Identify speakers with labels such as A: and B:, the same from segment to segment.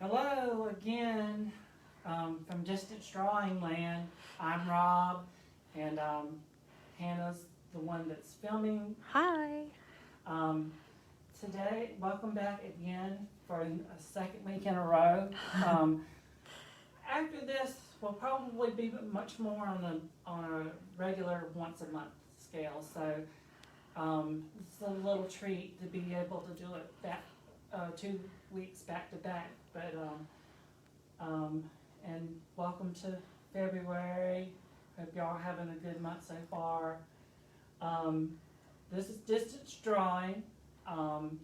A: Hello again from Distant Drawing Land. I'm Rob, and Hannah's the one that's filming.
B: Hi.
A: Today, welcome back again for a second week in a row. After this, we'll probably be much more on a regular once a month scale. So it's a little treat to be able to do it back 2 weeks back to back. But and welcome to February. Hope y'all are having a good month so far. This is Distance Drawing. I'm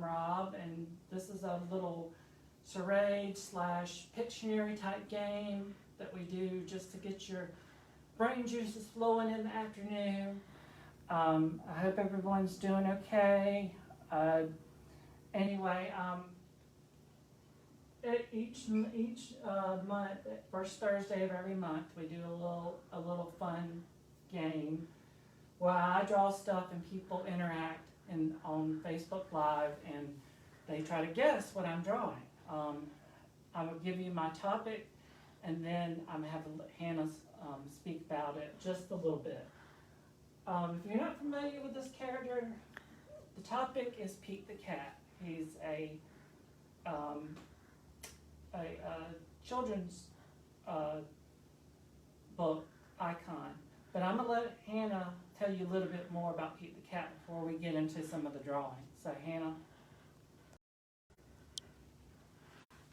A: Rob, and this is a little charade / Pictionary type game that we do just to get your brain juices flowing in the afternoon. I hope everyone's doing okay. Anyway, each month, first Thursday of every month, we do a little fun game where I draw stuff and people interact on Facebook Live, and they try to guess what I'm drawing. I will give you my topic, and then I'm going to have Hannah speak about it just a little bit. If you're not familiar with this character, the topic is Pete the Cat. He's a children's book icon. But I'm going to let Hannah tell you a little bit more about Pete the Cat before we get into some of the drawing. So, Hannah.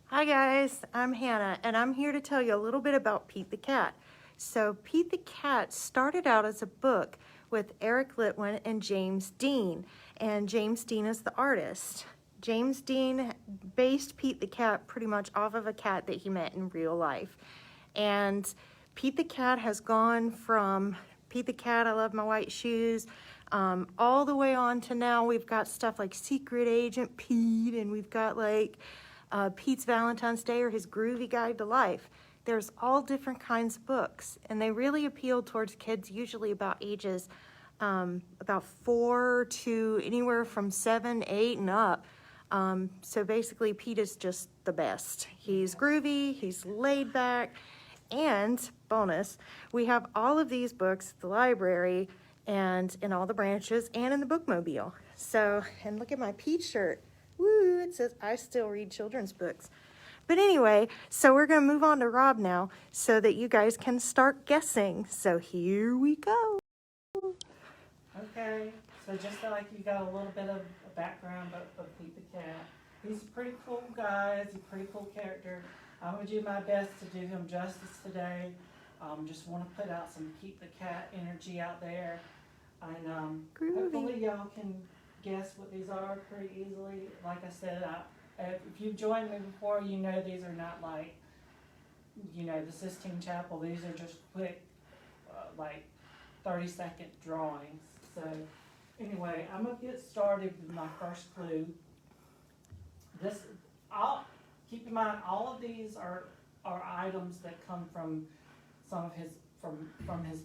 B: Hi guys, I'm Hannah, and I'm here to tell you a little bit about Pete the Cat. So Pete the Cat started out as a book with Eric Litwin and James Dean, and James Dean is the artist. James Dean based Pete the Cat pretty much off of a cat that he met in real life. And Pete the Cat has gone from Pete the Cat, I Love My White Shoes, all the way on to now we've got stuff like Secret Agent Pete, and we've got like Pete's Valentine's Day or his Groovy Guide to Life. There's all different kinds of books, and they really appeal towards kids usually about ages about 4 to anywhere from 7, 8, and up. So basically, Pete is just the best. He's groovy, he's laid back, and bonus, we have all of these books at the library and in all the branches and in the bookmobile. So, and look at my Pete shirt. Woo, it says I still read children's books. But anyway, so we're going to move on to Rob now so that you guys can start guessing. So here we go.
A: Okay, so just like you got a little bit of a background of Pete the Cat. He's a pretty cool guy. He's a pretty cool character. I'm going to do my best to do him justice today. Just want to put out some Pete the Cat energy out there. And hopefully y'all can guess what these are pretty easily. Like I said, if you've joined me before, you know these are not like, the Sistine Chapel. These are just quick, like 30-second drawings. So anyway, I'm going to get started with my first clue. Keep in mind, all of these are items that come from some of his from his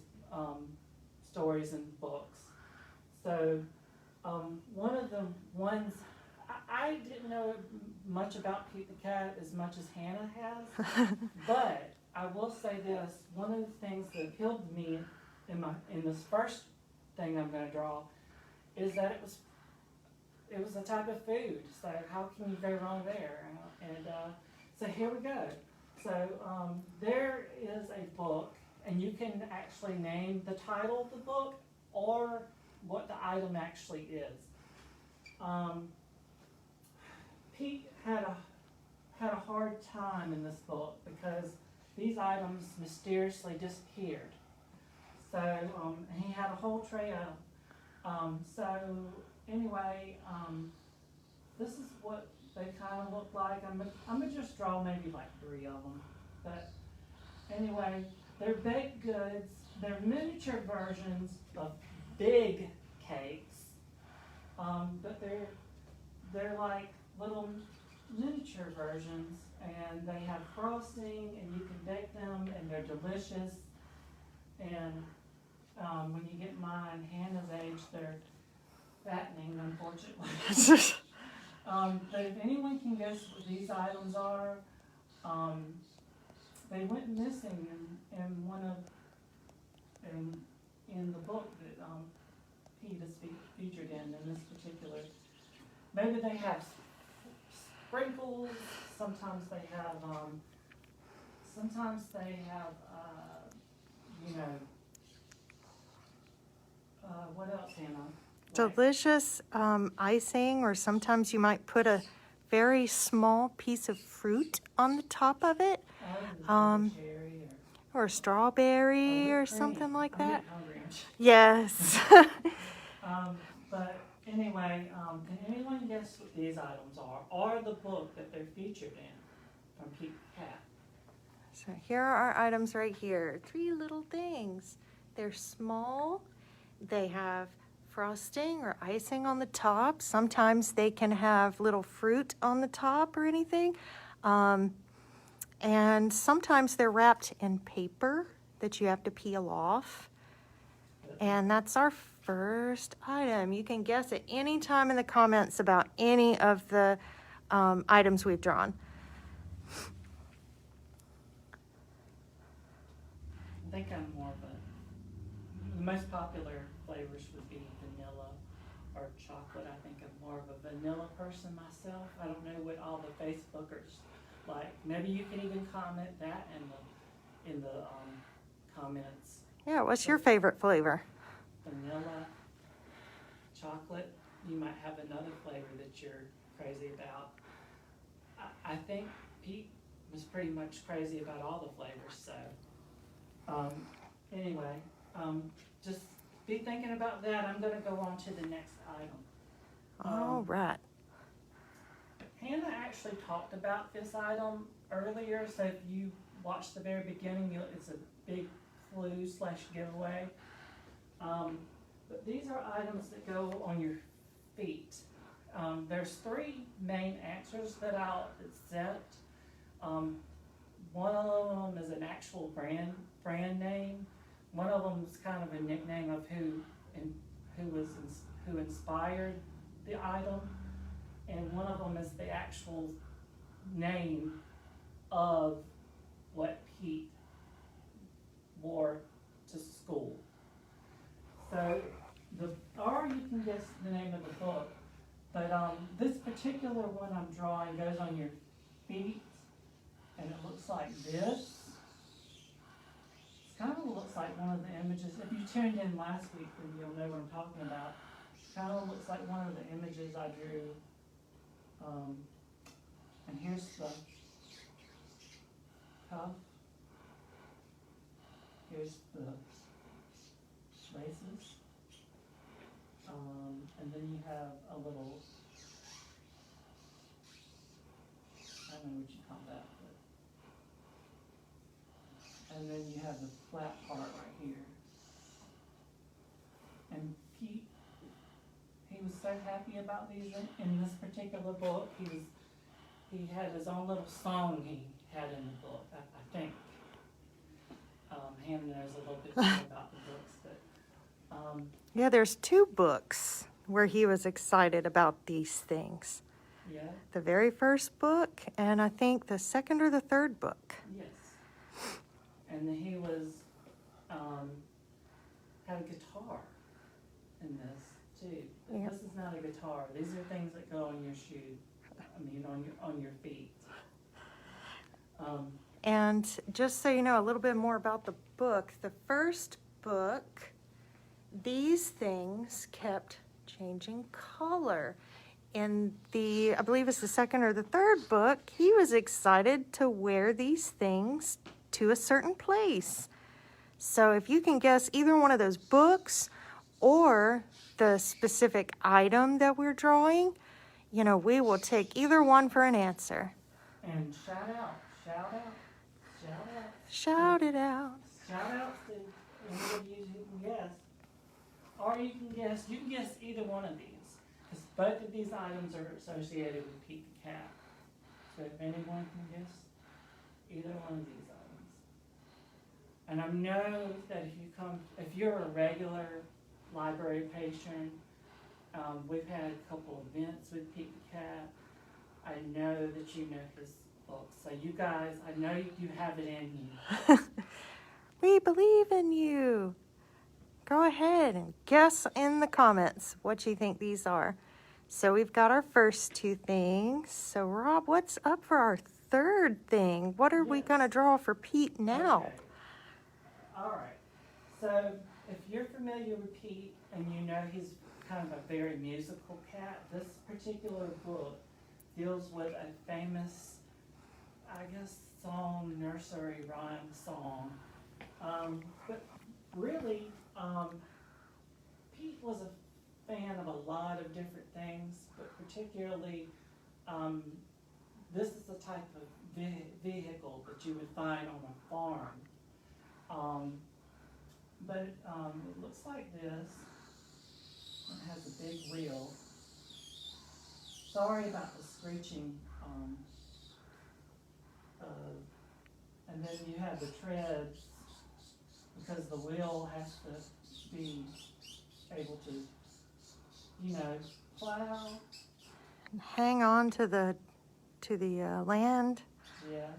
A: stories and books. So one of the ones I didn't know much about Pete the Cat as much as Hannah has, but I will say this: one of the things that appealed to me in this first thing I'm going to draw is that it was a type of food. So how can you go wrong there? And so here we go. So there is a book, and you can actually name the title of the book or what the item actually is. Pete had a hard time in this book because these items mysteriously disappeared. So he had a whole tray of them. So anyway, this is what they kind of look like. I'm gonna just draw maybe like 3 of them. But anyway, they're baked goods. They're miniature versions of big cakes, but they're like little miniature versions, and they have frosting, and you can bake them, and they're delicious. And when you get mine, Hannah's age, they're fattening, unfortunately. But if anyone can guess what these items are, they went missing in one of, in the book that, Pete is featured in this particular. Maybe they have sprinkles, sometimes they have, you know, what else, Hannah? Like,
B: Delicious icing, or sometimes you might put a very small piece of fruit on the top of it,
A: cherry
B: or strawberry or
A: whipped cream.
B: something like
A: I'm
B: that.
A: getting hungry.
B: Yes.
A: But anyway, can anyone guess what these items are, or the book that they're featured in from Pete the Cat?
B: So here are our items right here. 3 little things. They're small. They have frosting or icing on the top. Sometimes they can have little fruit on the top or anything. And sometimes they're wrapped in paper that you have to peel off. And that's our first item. You can guess at any time in the comments about any of the items we've drawn.
A: I think I'm more of the most popular flavors would be vanilla or chocolate. I think I'm more of a vanilla person myself. I don't know what all the Facebookers like. Maybe you can even comment that in the comments.
B: Yeah, what's your favorite flavor?
A: Vanilla, chocolate. You might have another flavor that you're crazy about. I think Pete was pretty much crazy about all the flavors, so anyway, just be thinking about that. I'm going to go on to the next item.
B: All right.
A: Hannah actually talked about this item earlier, so if you watch the very beginning, it's a big clue/giveaway. But these are items that go on your feet. There's 3 main answers that I'll accept. One of them is an actual brand name. One of them is kind of a nickname of who inspired the item, and one of them is the actual name of what Pete wore to school. So or you can guess the name of the book, but this particular one I'm drawing goes on your feet, and it looks like this. It kind of looks like one of the images. If you tuned in last week, then you'll know what I'm talking about. It kind of looks like one of the images I drew. And here's the cuff. Here's the laces. And then you have a little, I don't know what you call that, but, and then you have the flat part right here. And Pete, he was so happy about these in this particular book. He had his own little song he had in the book, I think. Hannah knows a little bit more about the books, but
B: Yeah, there's 2 books where he was excited about these things.
A: yeah,
B: The very first book, and I think the second or the third book.
A: yes. And then he was had a guitar in this too. But
B: Yeah.
A: this is not a guitar. These are things that go on your shoe. I mean, on your feet.
B: And just so you know a little bit more about the book, the first book, these things kept changing color. In the, I believe it's the second or the third book, he was excited to wear these things to a certain place. So if you can guess either one of those books or the specific item that we're drawing, you know, we will take either one for an answer.
A: And shout out.
B: Shout it out.
A: Shout out to any of you who can guess. Or you can guess either one of these. Because both of these items are associated with Pete the Cat. So if anyone can guess either one of these items. And I know that if you're a regular library patron, We've had a couple events with Pete the Cat. I know that you know his books. So you guys, I know you have it in you.
B: We believe in you. Go ahead and guess in the comments what you think these are. So we've got our first two things. So Rob, what's up for our third thing? What are we
A: Yes.
B: going to draw for Pete now?
A: Okay. All right. So if you're familiar with Pete and you know he's kind of a very musical cat, this particular book deals with a famous, I guess, song, nursery rhyme song. But really, Pete was a fan of a lot of different things, but particularly, this is the type of vehicle that you would find on a farm. It looks like this. It has a big wheel. Sorry about the screeching. And then you have the treads because the wheel has to be able to, plow.
B: Hang on to the land.
A: Yeah.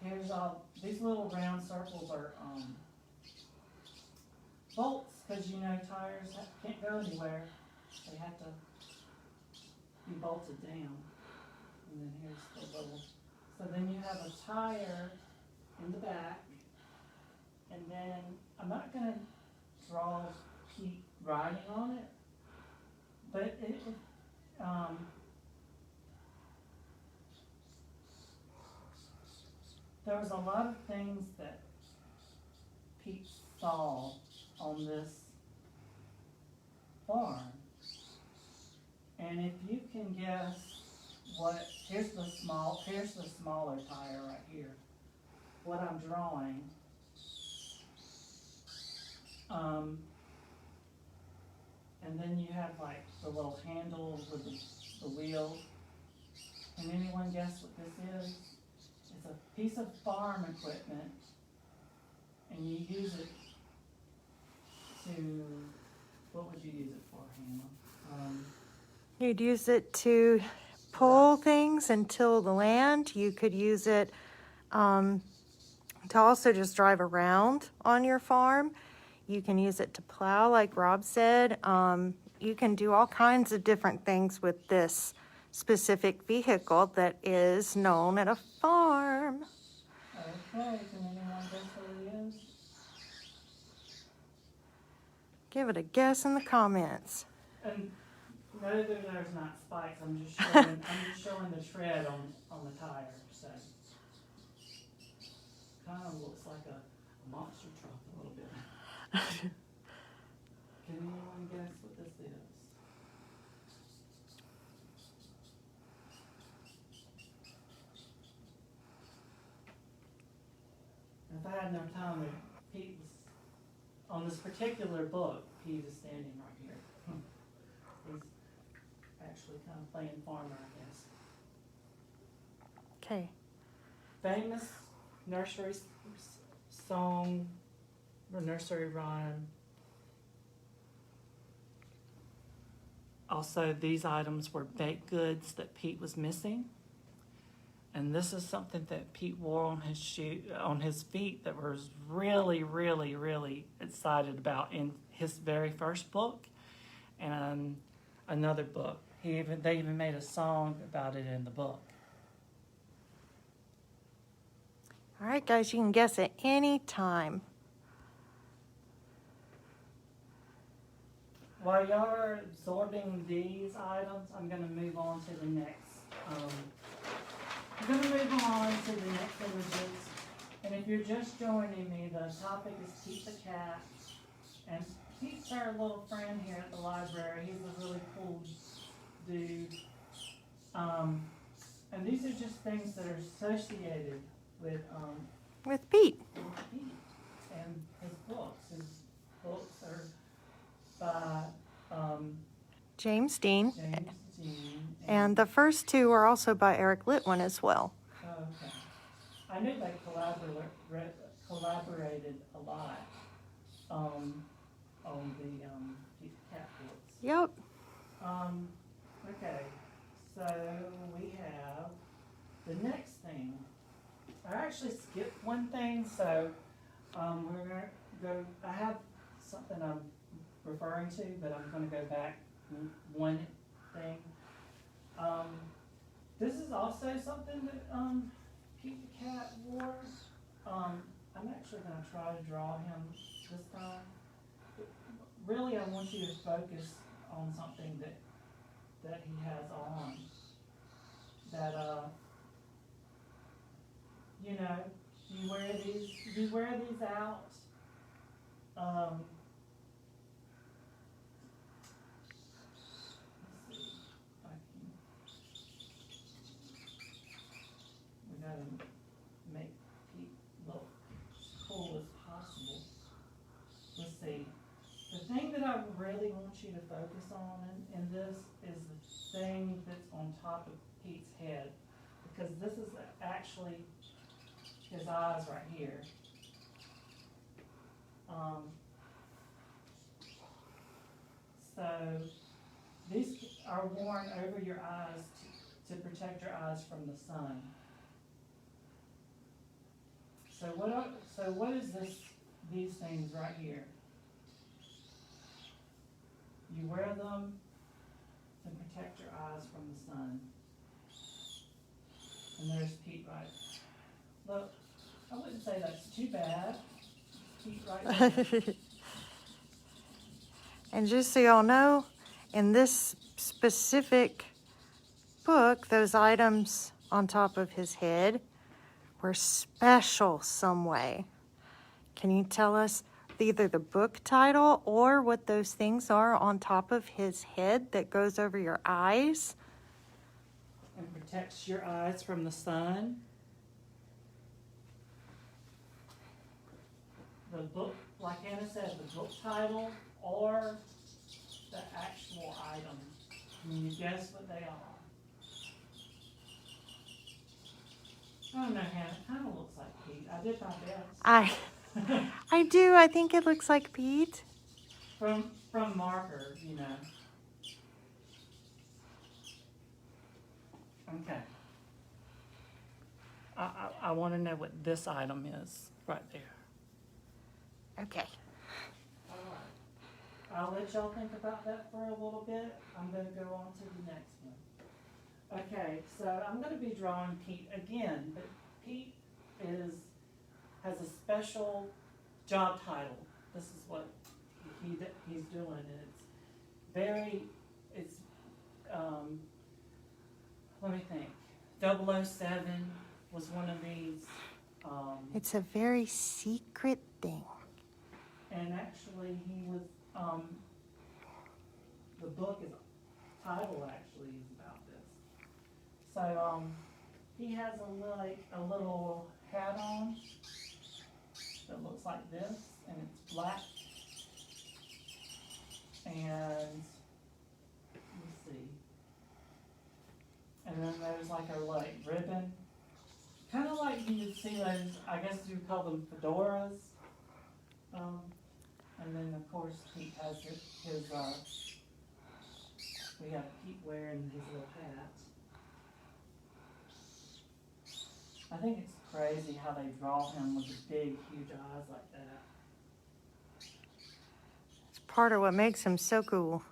A: Here's all these little round circles are bolts because tires can't go anywhere. They have to be bolted down. And then here's the little. So then you have a tire in the back, and then I'm not going to draw Pete riding on it, but there was a lot of things that Pete saw on this farm, and if you can guess here's the smaller tire right here, what I'm drawing. And then you have like the little handle with the wheel. Can anyone guess what this is? It's a piece of farm equipment, and you use it to, what would you use it for, Hannah?
B: You'd use it to pull things and till the land. You could use it to also just drive around on your farm. You can use it to plow, like Rob said. You can do all kinds of different things with this specific vehicle that is known at a farm.
A: Okay, can anyone guess what it is?
B: Give it a guess in the comments.
A: And no, there's not spikes. I'm just showing the tread on the tire. So kind of looks like a monster truck a little bit. Can anyone guess what this is? If I had no time, Pete was on this particular book. Pete is standing right here. He's actually kind of playing farmer, I guess.
B: Okay.
A: Famous nursery song or nursery rhyme. Also, these items were baked goods that Pete was missing. And this is something that Pete wore on his feet that was really, really, really excited about in his very first book and another book. They even made a song about it in the book.
B: All right, guys, you can guess at any time.
A: While y'all are absorbing these items, I'm going to move on to the next. I'm going to move on to the next images. And if you're just joining me, the topic is Pete the Cat. And Pete's our little friend here at the library. He's a really cool dude. And these are just things that are associated with
B: Pete.
A: Pete and his books. His books are by
B: James Dean.
A: James Dean.
B: And the first two are also by Eric Litwin as well.
A: Oh, okay. I knew they collaborated a lot on the Pete the Cat books.
B: Yep.
A: Okay, so we have the next thing. I actually skipped one thing, so we're gonna go. I have something I'm referring to, but I'm gonna go back one thing. This is also something that Pete the Cat wore. I'm actually gonna try to draw him this time. But really, I want you to focus on something that he has on. That you know, you wear these. You wear these out. Um, let's see. If I can, we gotta make Pete look as cool as possible. Let's see. The thing that I really want you to focus on in this is the thing that's on top of Pete's head, because this is actually his eyes right here. So these are worn over your eyes to protect your eyes from the sun. So what is this? These things right here. You wear them to protect your eyes from the sun. And there's Pete right. Look, I wouldn't say that's too bad. Pete right there.
B: And just so y'all know, in this specific book, those items on top of his head were special some way. Can you tell us either the book title or what those things are on top of his head that goes over your eyes?
A: And protects your eyes from the sun. The book, like Anna said, the book title or the actual item. Can you guess what they are? I don't know, Hannah. It kind of looks like Pete. I did my best.
B: I do. I think it looks like Pete.
A: From marker, you know. Okay. I want to know what this item is right there.
B: Okay.
A: All right. I'll let y'all think about that for a little bit. I'm going to go on to the next one. Okay, so I'm going to be drawing Pete again, but Pete has a special job title. This is what he's doing, and it's let me think. 007 was one of these.
B: It's a very secret thing.
A: And actually, he was, the book is, title actually is about this. So, he has a little hat on that looks like this, and it's black. And, let's see. And then there's like a ribbon. Kind of like you would see those, I guess you would call them fedoras. And then of course Pete has his we have Pete wearing his little hat. I think it's crazy how they draw him with the big, huge eyes like that.
B: It's part of what makes him so cool.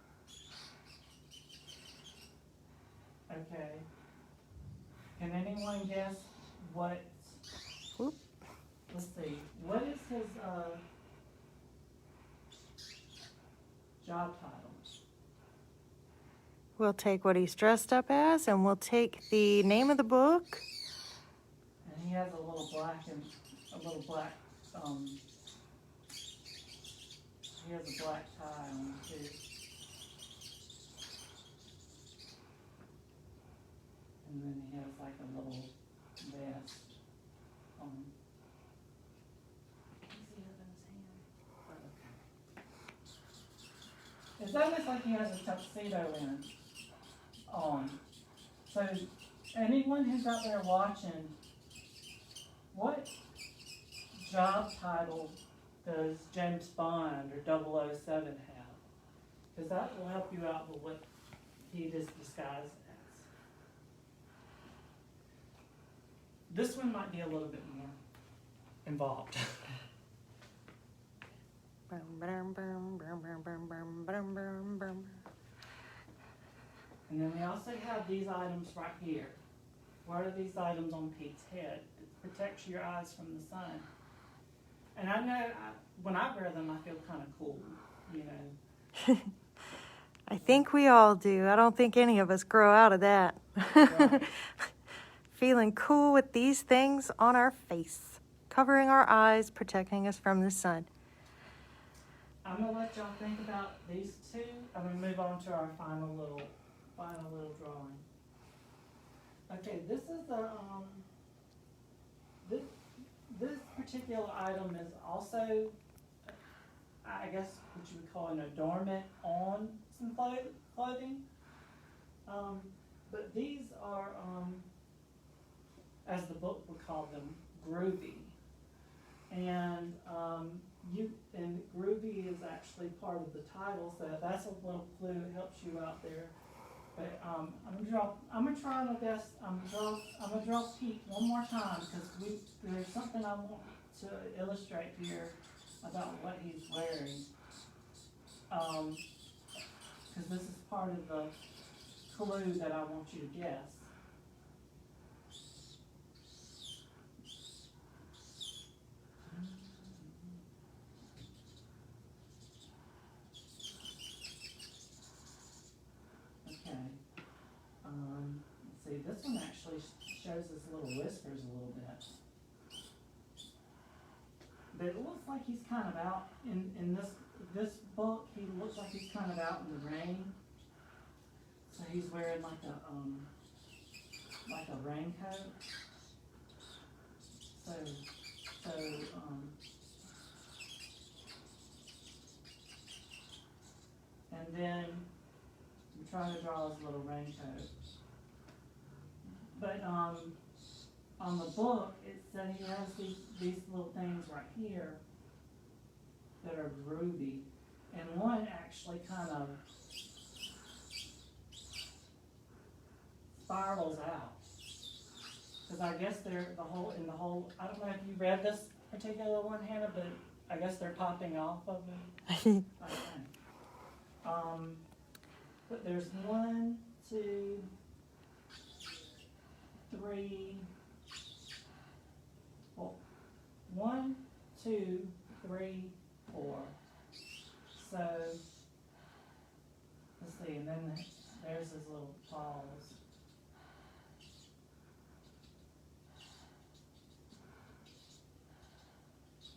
A: Okay. Can anyone guess what?
B: Whoop.
A: Let's see. What is his job title?
B: We'll take what he's dressed up as, and we'll take the name of the book.
A: And he has a little black he has a black tie on too. And then he has like a little vest on. Does he have in his hand? It's almost like he has a tuxedo on. So anyone who's out there watching, what job title does James Bond or 007 have? because that will help you out with what Pete is disguised as. This one might be a little bit more involved. And then we also have these items right here. What are these items on Pete's head? It protects your eyes from the sun. And I know when I wear them, I feel kind of cool, you know.
B: I think we all do. I don't think any of us grow out of that.
A: Right.
B: Feeling cool with these things on our face, covering our eyes, protecting us from the sun.
A: I'm gonna let y'all think about these two. I'm gonna move on to our final little drawing. Okay, this is a this particular item is also, I guess, what you would call an adornment on some clothing. But these are, as the book would call them, groovy. And groovy is actually part of the title, so that's a little clue. It helps you out there. But I'm gonna try my best. I'm gonna draw Pete one more time because there's something I want to illustrate here about what he's wearing. Because this is part of the clue that I want you to guess. Okay. Let's see. This one actually shows his little whiskers a little bit. But it looks like he's kind of out in this book. He looks like he's kind of out in the rain. So he's wearing like a raincoat. And then I'm trying to draw his little raincoat. But on the book, it said he has these little things right here that are groovy, and one actually kind of spirals out. Because I guess they're the whole. I don't know if you read this particular one, Hannah, but I guess they're popping off of it. Okay. But there's 1, 2, 3. Well, 1, 2, 3, 4. So let's see, and then there's his little paws.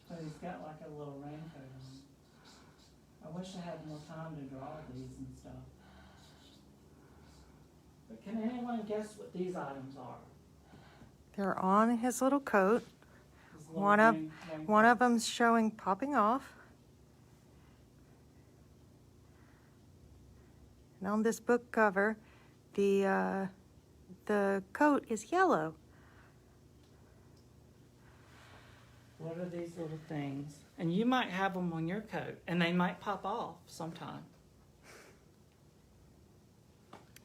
A: But he's got like a little raincoat on. I wish I had more time to draw these and stuff. But can anyone guess what these items are?
B: They're on his little coat.
A: His little
B: One of them's showing popping off. And on this book cover, the coat is yellow.
A: What are these little things? And you might have them on your coat, and they might pop off sometime.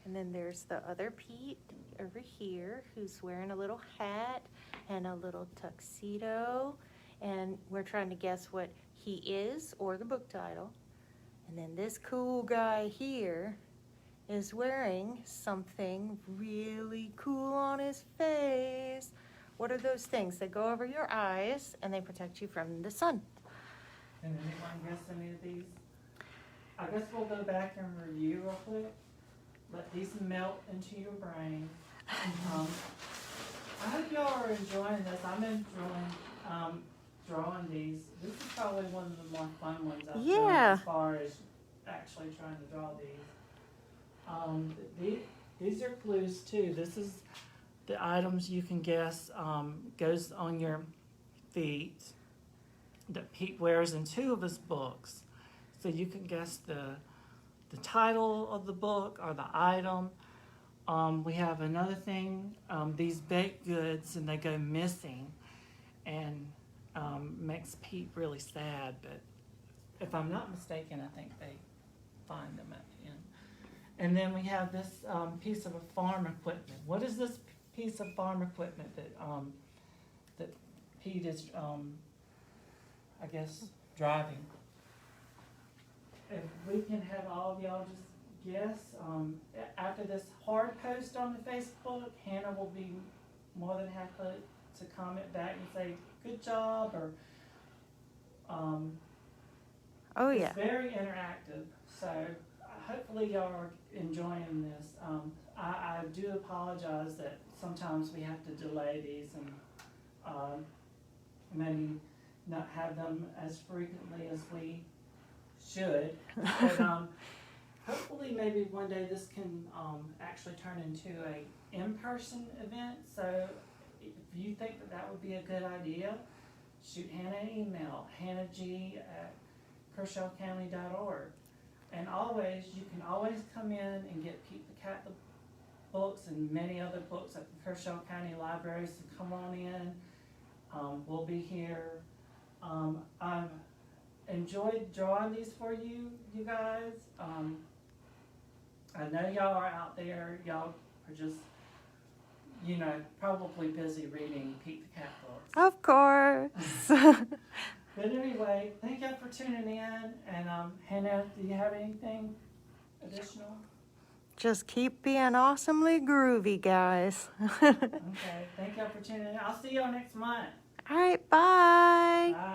B: And then there's the other Pete over here who's wearing a little hat and a little tuxedo. And we're trying to guess what he is or the book title. And then this cool guy here is wearing something really cool on his face. What are those things that go over your eyes and they protect you from the sun?
A: Can anyone guess any of these? I guess we'll go back and review real quick. Let these melt into your brain. I hope y'all are enjoying this. I'm enjoying drawing these. This is probably one of the more fun ones I've done as far as actually trying to draw these. These are clues too. This is the items you can guess goes on your feet that Pete wears in 2 of his books. So you can guess the title of the book or the item. We have another thing, these baked goods, and they go missing, and makes Pete really sad. But if I'm not mistaken, I think find them at the end. And then we have this piece of farm equipment. What is this piece of farm equipment that Pete is, I guess, driving? If we can have all of y'all just guess, after this hard post on the Facebook, Hannah will be more than happy to comment back and say, good job, or,
B: Oh, yeah.
A: it's very interactive, so hopefully y'all are enjoying this. I do apologize that sometimes we have to delay these and, maybe not have them as frequently as we should, but, hopefully maybe one day this can, actually turn into a in-person event, so if you think that that would be a good idea, shoot Hannah an email, hannahg@kershawcounty.org. And always, you can always come in and get Pete the Cat the books and many other books at the Kershaw County Library, so come on in. We'll be here. I've enjoyed drawing these for you guys. I know y'all are out there, y'all are just, probably busy reading Pete the Cat books.
B: Of course.
A: But anyway, thank y'all for tuning in, and Hannah, do you have anything additional?
B: Just keep being awesomely groovy, guys.
A: Okay, thank y'all for tuning in. I'll see y'all next month.
B: All right, bye.
A: Bye.